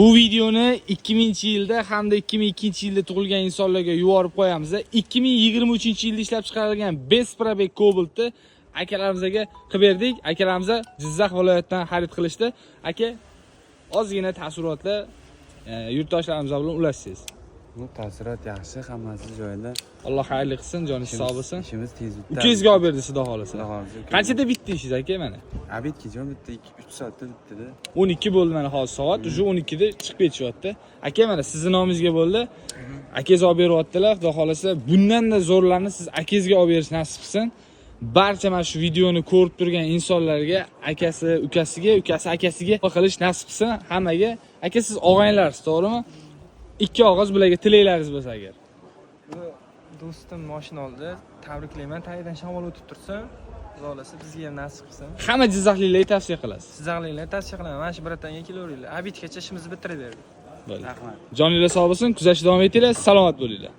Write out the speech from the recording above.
Bu videoni 2000-yilda hamda 2002-yilda tug'ilgan insonlarga yuborib qo'yamiz. 2023-yilda ishlab chiqarilgan Besprabek Cobalt'ni akalarimizga qilib berdik. Akalarimiz Jizzax viloyatidan xarid qilishdi. Aka, ozgina taassurotlar yurtdoshlarimiz bilan ulashsangiz. Bu taassurot yaxshi, hammasi joyida. Alloh xayrli qilsin, joningiz sog' bo'lsin. Ishimiz tez bitdi. Ukangizga olib berdi, xudo xolasa. Qanchada bitdi ishingiz aka mana? Bitkijon bitta 2-3 soatda bitdi-da. 12 bo'ldi mana hozir soat. Shu 12 da chiqib ketishyapti. Aka mana sizning nomingizga bo'ldi. Akangiz olib beryaptilar, xudo xolasa bundan-da zo'rlarni siz akangizga olib berish nasib qilsin. Barcha mana shu videoni ko'rib turgan insonlarga akasi ukasiga, ukasi akasiga qilish nasib qilsin hammaga. Aka siz og'aynilarsiz, to'g'rimi? Ikki og'iz bularga tilaklaringiz bo'lsa agar. Bu do'stim mashina oldi. Tabriklayman. Tagidan shamol o'tib tursin. Xudo xolasa bizga ham nasib qilsin. Hamma jizzaxliklarga tavsiya qilasiz. Jizzaxliklarga tavsiya qilaman. Mana shu biratanga kelaveringlar. Abitgacha ishimizni bitirib berdik. Bo'ldi. Rahmat. Joninglar sog' bo'lsin, kuzatishda davom etinglar, salomat bo'linglar.